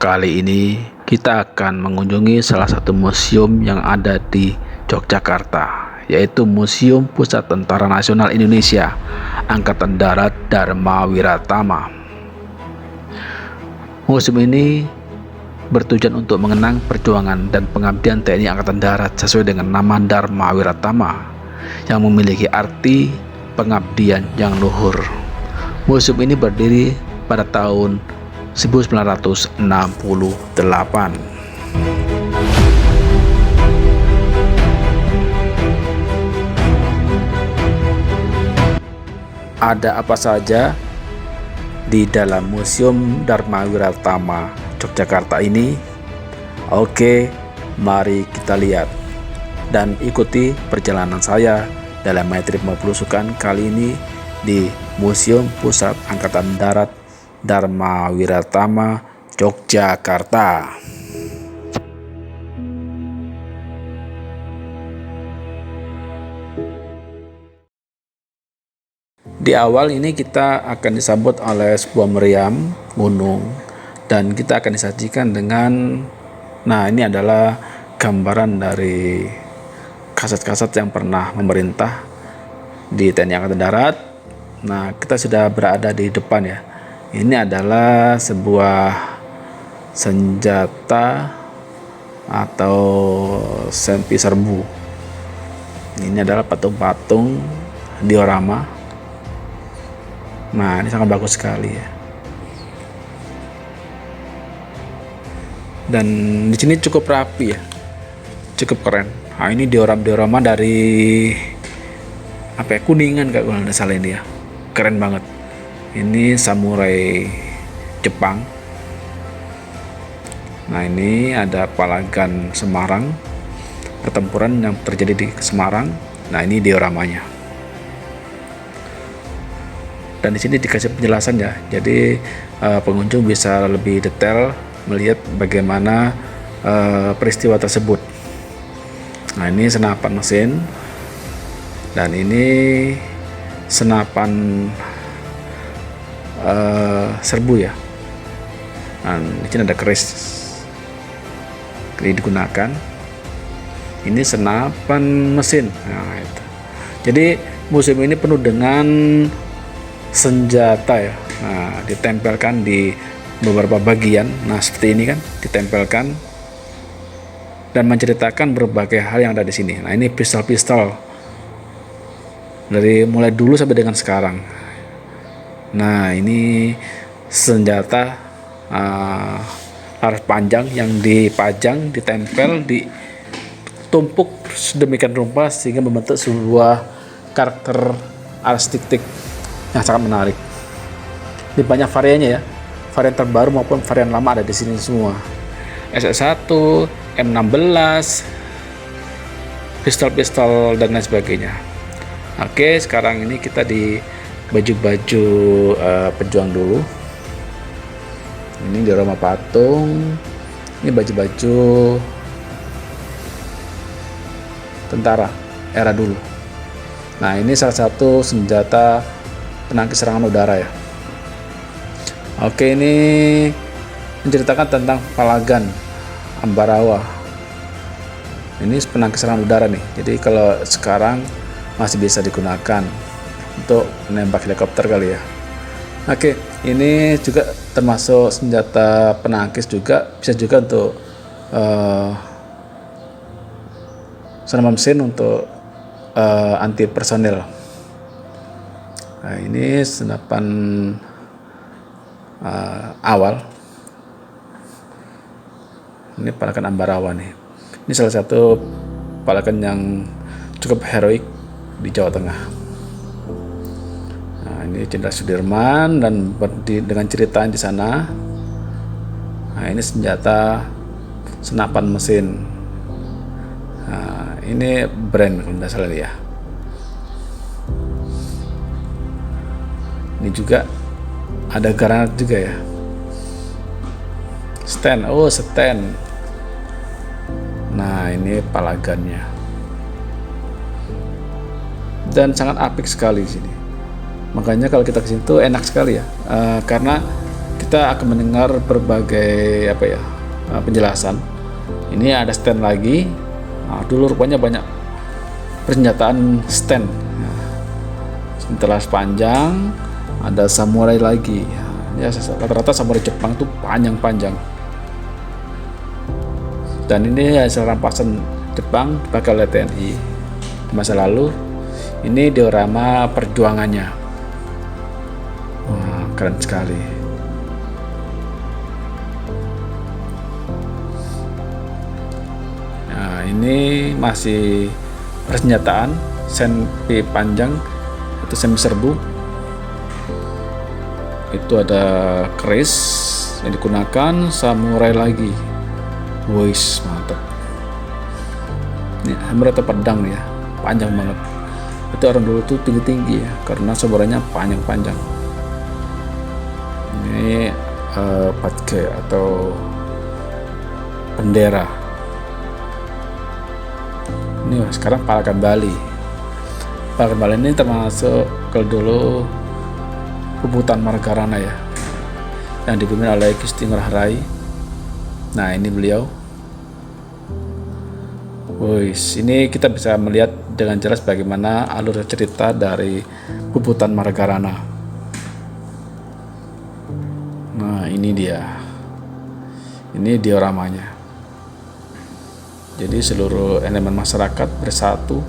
Kali ini kita akan mengunjungi salah satu museum yang ada di Yogyakarta, yaitu Museum Pusat Tentara Nasional Indonesia Angkatan Darat Dharma Wiratama. Museum ini bertujuan untuk mengenang perjuangan dan pengabdian TNI Angkatan Darat sesuai dengan nama Dharma Wiratama yang memiliki arti pengabdian yang luhur. Museum ini berdiri pada tahun 1968. Ada apa saja di dalam Museum Dharma Wiratama Yogyakarta ini? Oke, mari kita lihat dan ikuti perjalanan saya dalam My Trip Belusukan kali ini di Museum Pusat Angkatan Darat Dharma Wiratama Yogyakarta. Di awal ini kita akan disambut oleh sebuah meriam gunung dan kita akan disajikan dengan, nah ini adalah gambaran dari kasat-kasat yang pernah memerintah di TNI Angkatan Darat. Nah, kita sudah berada di depan ya. Ini adalah sebuah senjata atau sempi serbu. Ini adalah patung-patung diorama. Nah, ini sangat bagus sekali ya. Dan di sini cukup rapi ya, cukup keren. Nah, ini diorama dari apa ya, Kuningan kalau nggak salah ini ya, keren banget. Ini samurai Jepang. Nah, ini ada palagan Semarang, pertempuran yang terjadi di Semarang. Nah, ini dioramanya. Dan di sini dikasih penjelasan ya, jadi pengunjung bisa lebih detail melihat bagaimana peristiwa tersebut. Nah, ini senapan mesin dan ini senapan serbu ya. Nah, di sini ada keris ini digunakan. Ini senapan mesin. Nah, itu. Jadi museum ini penuh dengan senjata ya. Nah, ditempelkan di beberapa bagian. Nah, seperti ini kan ditempelkan dan menceritakan berbagai hal yang ada di sini. Nah, ini pistol-pistol dari mulai dulu sampai dengan sekarang. Nah, ini senjata laras panjang yang dipajang, ditempel, ditumpuk sedemikian rupa sehingga membentuk sebuah karakter artistik yang sangat menarik. Ini banyak variannya ya, varian terbaru maupun varian lama ada di sini semua. SS1, M16, pistol-pistol dan lain sebagainya. Oke, sekarang ini kita di baju-baju pejuang dulu. Ini diorama patung. Ini baju-baju tentara era dulu. Nah, ini salah satu senjata penangkis serangan udara ya. Oke, ini menceritakan tentang palagan Ambarawa. Ini penangkis serangan udara nih. Jadi kalau sekarang masih bisa digunakan untuk menembak helikopter kali ya. Oke, ini juga termasuk senjata penangkis juga, bisa juga untuk senapan mesin untuk anti personil. Nah, ini senapan awal. Ini palagan Ambarawa nih. Ini salah satu palagan yang cukup heroik di Jawa Tengah. Nah, ini Jenderal Sudirman dan dengan cerita di sana. Nah, ini senjata senapan mesin. Nah, ini brand kalau tidak salah ya. Ini juga ada granat juga ya. Stand, stand. Nah, ini palagannya. Dan sangat apik sekali di sini. Makanya kalau kita kesini tuh enak sekali ya, karena kita kita akan mendengar berbagai penjelasan. Ini ada stand lagi. Nah, dulu rupanya banyak persenjataan stand. Nah, setelah panjang ada samurai lagi. Ya, rata-rata samurai Jepang tuh panjang-panjang. Dan ini hasil rampasan Jepang dipakai oleh TNI di masa lalu. Ini diorama perjuangannya. Wah, keren sekali. Nah, ini masih persenjataan senpi panjang atau semi serbu. Itu ada keris yang digunakan, samurai lagi. Wis, mantap. Ini samurai atau pedang ya, panjang banget. Itu orang dulu tuh tinggi-tinggi ya, karena samurainya panjang-panjang. Ini patke atau bendera. Ini sekarang Palagan Bali. Palagan Bali ini termasuk kalau dulu Puputan Margarana ya, yang dipimpin oleh Gusti Ngurah Rai. Nah, ini beliau. Wis, ini kita bisa melihat dengan jelas bagaimana alur cerita dari Puputan Margarana. Nah, ini dia. Ini dioramanya. Jadi seluruh elemen masyarakat bersatu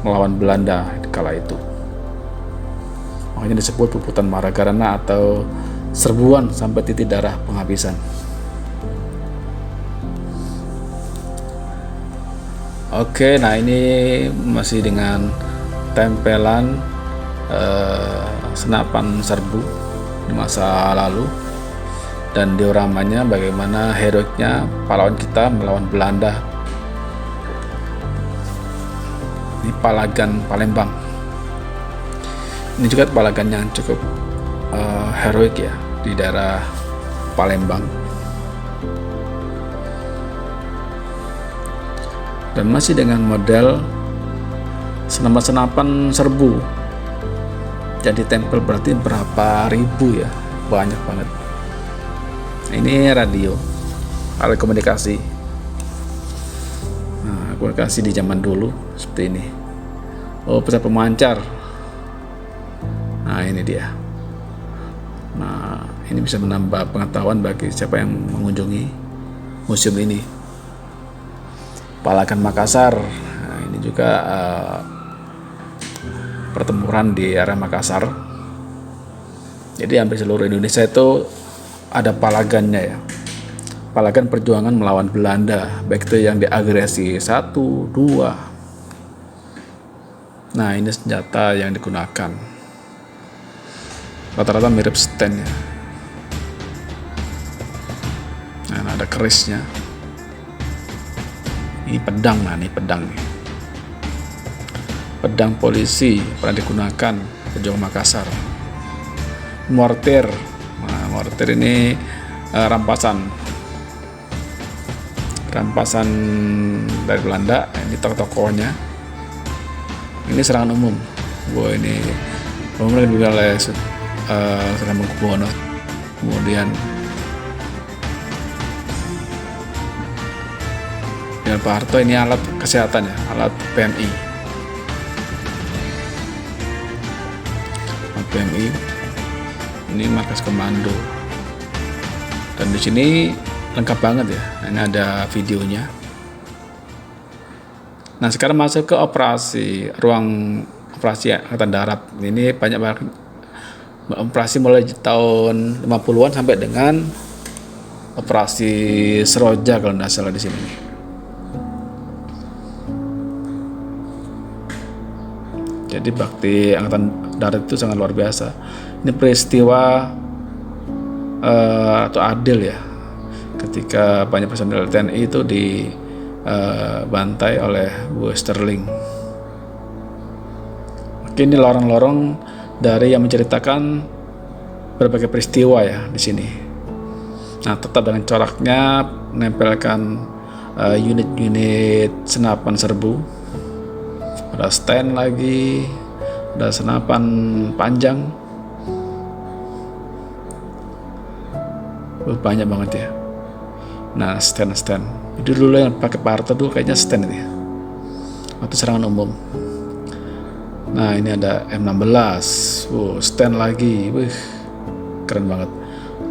melawan Belanda di kala itu. Makanya disebut Puputan Margarana atau serbuan sampai titik darah penghabisan. Oke, nah ini masih dengan tempelan senapan serbu di masa lalu, dan dioramanya bagaimana heroiknya pahlawan kita melawan Belanda. Ini Palagan Palembang. Ini juga palagan yang cukup heroik ya di daerah Palembang. Dan masih dengan model senapan serbu. Jadi tempel berarti berapa ribu ya, banyak banget. Ini radio, alat komunikasi. Nah, komunikasi di zaman dulu seperti ini. Oh, pesawat pemancar. Nah, ini dia. Nah, ini bisa menambah pengetahuan bagi siapa yang mengunjungi museum ini. Palagan Makassar. Nah, ini juga pertempuran di area Makassar. Jadi hampir seluruh Indonesia itu ada palagannya ya. Palagan perjuangan melawan Belanda, baik itu yang diagresi 1, 2. Nah, ini senjata yang digunakan. Rata-rata mirip stand ya. Nah, ada kerisnya. Ini pedang, nah ini pedang nih. Pedang polisi pernah digunakan pejuang Makassar. Mortir. Nah, mortir ini rampasan dari Belanda. Ini tokoh-tokohnya. Ini serangan umum. Wah, ini kemudian juga oleh Hamengkubuwono. Kemudian dengan Pak Harto, ini alat kesehatan ya, alat PMI. Alat PMI. Ini markas komando. Dan di sini lengkap banget ya. Ini ada videonya. Nah, sekarang masuk ke ruang operasi Angkatan Darat. Ini banyak banget operasi mulai tahun 50-an sampai dengan operasi Seroja kalau tidak salah di sini. Jadi bakti Angkatan Darat itu sangat luar biasa. Ini peristiwa atau adil ya, ketika banyak personel TNI itu dibantai oleh Westerling. Ini lorong-lorong dari yang menceritakan berbagai peristiwa ya di sini. Nah, tetap dengan coraknya menempelkan unit-unit senapan serbu. Ada stand lagi, ada senapan panjang. banyak banget ya. Nah, stand. Jadi dulu yang pakai Pak Harto tuh kayaknya stand ini ya, waktu serangan umum. Nah, ini ada M16, stand lagi, wih, keren banget.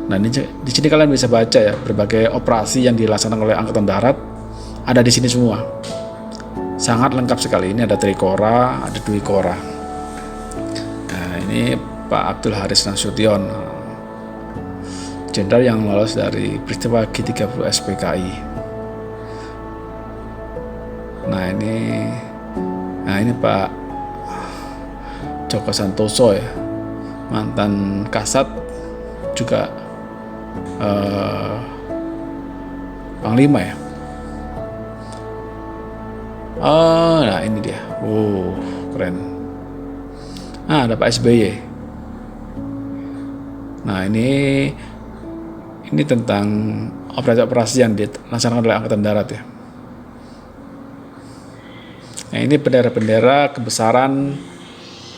Nah, ini di sini kalian bisa baca ya, berbagai operasi yang dilaksanakan oleh Angkatan Darat ada di sini semua. Sangat lengkap sekali. Ini ada Trikora, ada Dwikora. Nah, ini Pak Abdul Haris Nasution, jenderal yang lolos dari peristiwa G30 SPKI. Nah, ini Pak Joko Santoso ya, mantan Kasat, juga Panglima ya. Nah ini dia, keren. Ada Pak SBY. Nah ini tentang operasi-operasi yang dilaksanakan oleh Angkatan Darat ya. Nah, ini bendera-bendera kebesaran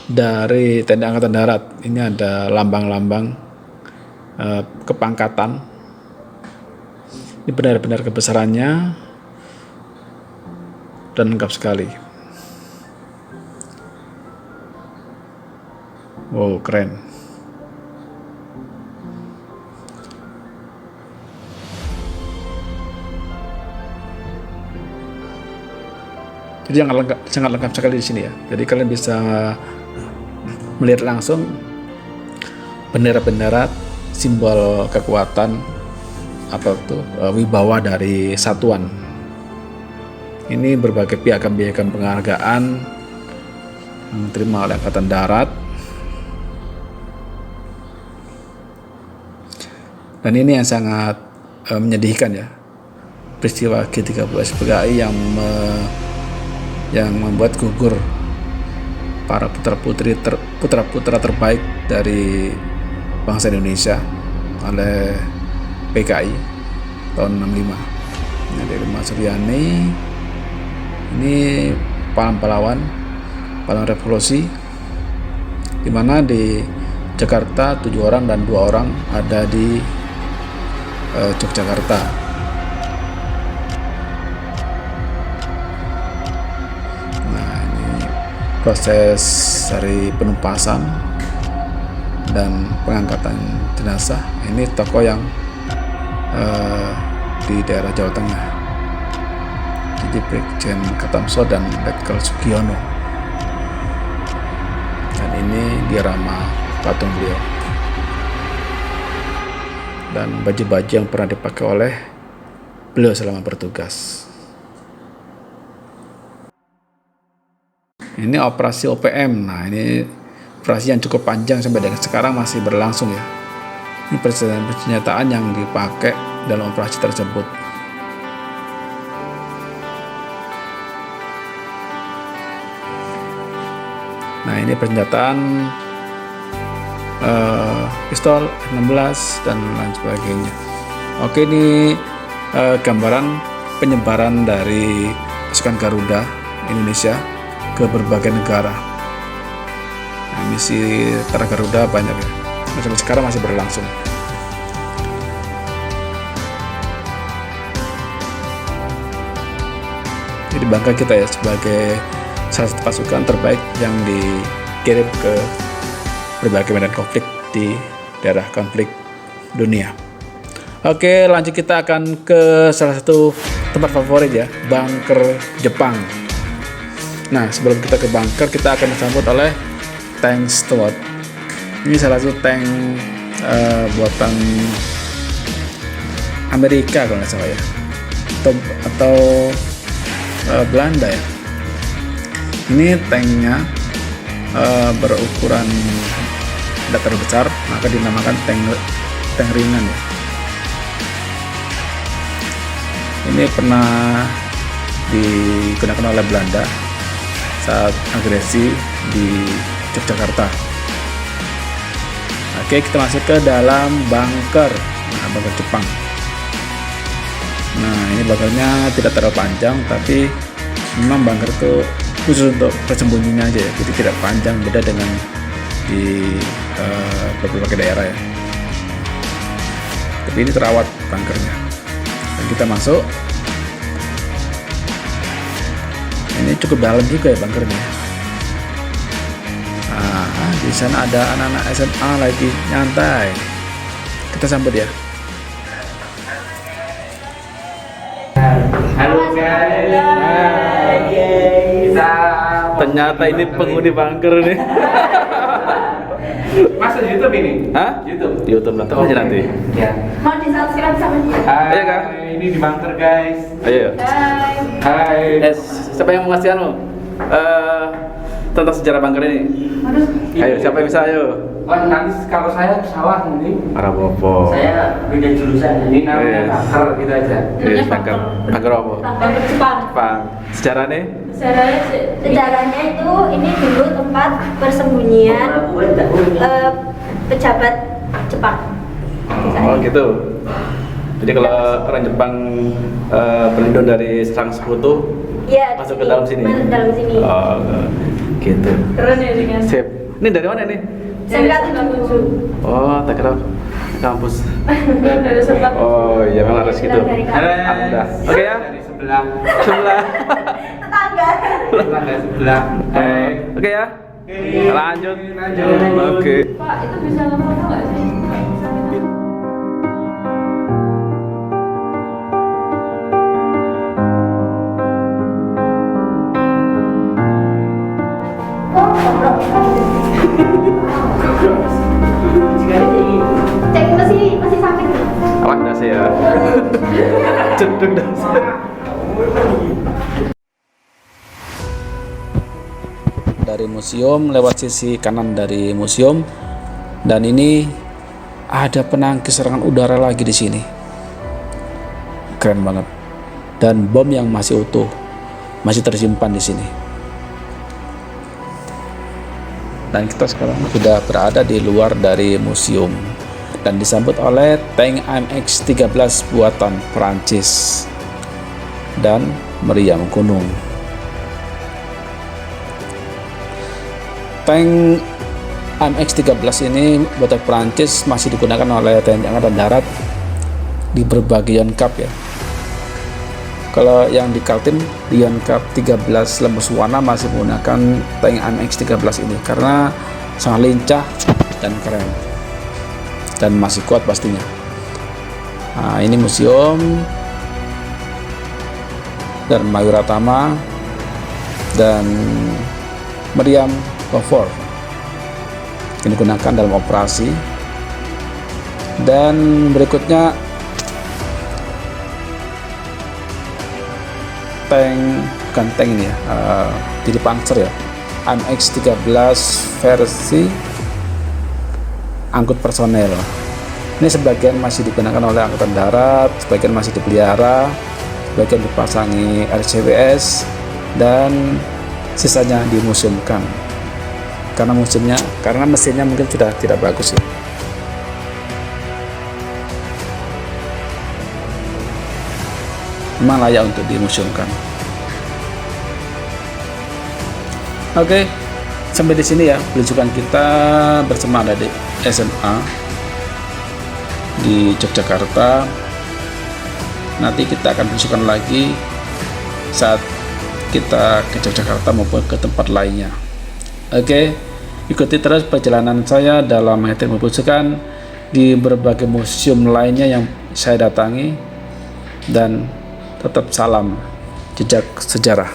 dari TNI Angkatan Darat. Ini ada lambang-lambang kepangkatan. Ini bendera-bendera kebesarannya dan lengkap sekali. Wow, keren. Jadi sangat lengkap sekali di sini ya. Jadi kalian bisa melihat langsung bendera-bendera, simbol kekuatan wibawa dari satuan. Ini berbagai piagam-piagam penghargaan yang diterima oleh Angkatan Darat. Dan ini yang sangat menyedihkan ya, peristiwa G30 SPKI yang membuat gugur para putra-putra terbaik dari bangsa Indonesia oleh PKI tahun 65. Ini dari Mas Suryani, ini pahlawan revolusi, di mana di Jakarta 7 orang dan 2 orang ada di Yogyakarta. Proses dari penumpasan dan pengangkatan jenazah. Ini toko yang di daerah Jawa Tengah. Jadi Brigjen Katamso dan Letkol Sugiono. Dan ini diorama patung beliau. Dan baju-baju yang pernah dipakai oleh beliau selama bertugas. Ini operasi OPM. Nah, ini operasi yang cukup panjang sampai dengan sekarang masih berlangsung ya. Ini persenjataan yang dipakai dalam operasi tersebut. Nah, ini persenjataan pistol M16 dan lain sebagainya. Oke, ini gambaran penyebaran dari pasukan Garuda Indonesia ke berbagai negara. Nah, misi Tara Garuda banyak ya, sampai sekarang masih berlangsung. Jadi bangga kita ya sebagai salah satu pasukan terbaik yang dikirim ke berbagai medan konflik di daerah konflik dunia. Oke, lanjut kita akan ke salah satu tempat favorit ya, bunker Jepang. Nah, sebelum kita ke bunker, kita akan disambut oleh tank Stuart. Ini salah satu tank buatan Amerika kalau nggak salah ya, atau Belanda ya. Ini tanknya berukuran tidak terlalu besar, maka dinamakan tank ringan ya. Ini pernah digunakan oleh Belanda saat agresi di Yogyakarta. Oke, kita masuk ke dalam bunker. Nah, bunker Jepang. Nah, ini bunkernya tidak terlalu panjang, tapi memang bunker itu khusus untuk persembunyinya aja ya, jadi tidak panjang, beda dengan di berbagai daerah ya. tapi ini terawat bunkernya. Dan kita masuk. Ini cukup dalam juga ya bunkernya. Nah, di sana ada anak-anak SMA lagi nyantai. Kita sambut ya. Halo guys. Kita Ternyata ini penghuni bunker nih. masuk YouTube ini? Hah? YouTube nonton aja nanti. Ya. Mau di-subscribe sama dia. Hai, Ayo, Kak. ini di bunker guys. Ayo. Hai. Hai. Siapa yang mau ngasih anu? Tentang sejarah bunker ini. Waduh. Ayo, siapa yang bisa ayo? Oh, nanti kalau saya salah nanti. Para bopo. Saya beda jurusan. Ini namanya Iya. bunker gitu aja. Iya, bunker. Bunker apa? Bunker Jepang. Jepang. Sejarah nih? Sejarahnya itu ini dulu tempat persembunyian pejabat Jepang. Oh gitu. Jadi kalau orang Jepang berlindung dari serang sekutu, Iya. masuk ke dalam sini. Masuk ke dalam sini. Oh, gitu. Keren ya dengan. Sip. Ini dari mana nih? Sengkat 77. Oh, tak kira kampus. Dari sebelah. Oh, iya memang harus gitu. Dari Halo. Udah. Oke ya. Dari sebelah. Sebelah. Tetangga. Dari sebelah. Hai. Oke ya. Oke. Lanjut. Lanjut. Oke. Pak, itu bisa lama-lama nggak sih? Cek masih sakit. Awas dah sih ya. Cedung dah. Dari museum lewat sisi kanan dari museum, dan ini ada penangkis serangan udara lagi di sini. Keren banget. Dan bom yang masih utuh masih tersimpan di sini. Dan kita sekarang sudah berada di luar dari museum dan disambut oleh tank AMX-13 buatan Prancis dan meriam gunung. Tank AMX-13 ini buatan Prancis masih digunakan oleh TNI Angkatan Darat di berbagai Yonkav ya. Kalau yang di Kaltim di Yonkav 13 Lembuswana masih menggunakan tank AMX-13 ini karena sangat lincah dan keren dan masih kuat pastinya. Nah, ini museum dan Mayuratama dan meriam Kofor ini digunakan dalam operasi. Dan berikutnya tank, bukan tank ini ya, jadi Panzer ya, AMX-13 versi angkut personel. Ini sebagian masih digunakan oleh Angkatan Darat, sebagian masih dipelihara, sebagian dipasangi RCWS, dan sisanya dimuseumkan karena mesinnya mungkin sudah tidak bagus ya. Memang layak untuk dimuseumkan. Oke, sampai di sini ya pelucuran kita bersama adik SMA di Yogyakarta. Nanti kita akan belusukan lagi saat kita ke Yogyakarta maupun ke tempat lainnya. Oke, ikuti terus perjalanan saya dalam mengikuti belusukan di berbagai museum lainnya yang saya datangi, dan tetap salam jejak sejarah.